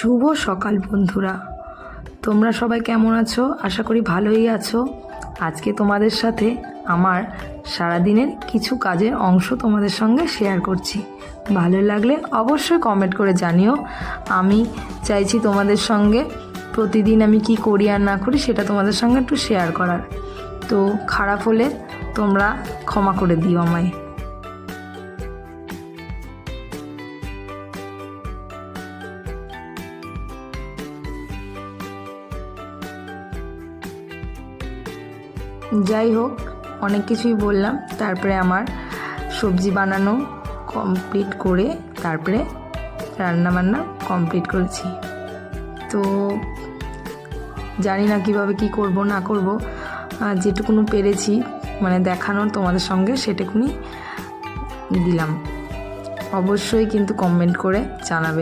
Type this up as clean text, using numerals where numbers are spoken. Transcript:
শুভ সকাল বন্ধুরা, তোমরা সবাই কেমন আছো? আশা করি ভালোই আছো। আজকে তোমাদের সাথে আমার সারাদিনের কিছু কাজের অংশ তোমাদের সঙ্গে শেয়ার করছি। ভালো লাগলে অবশ্যই কমেন্ট করে জানিও। আমি চাইছি তোমাদের সঙ্গে প্রতিদিন আমি কি করি আর না করি সেটা তোমাদের সঙ্গে একটু শেয়ার করার। তো খারাপ হলে তোমরা ক্ষমা করে দিও আমায়। যাই হোক, অনেক কিছুই বললাম। তারপরে আমার সবজি বানানো কমপ্লিট করে তারপরে রান্নাবান্না কমপ্লিট করেছি। তো জানি না কিভাবে কি করব না করব, যেটুকুনি পেরেছি মানে দেখানোর তোমাদের সঙ্গে সেটুকুনি দিলাম। অবশ্যই কিন্তু কমেন্ট করে জানাবে।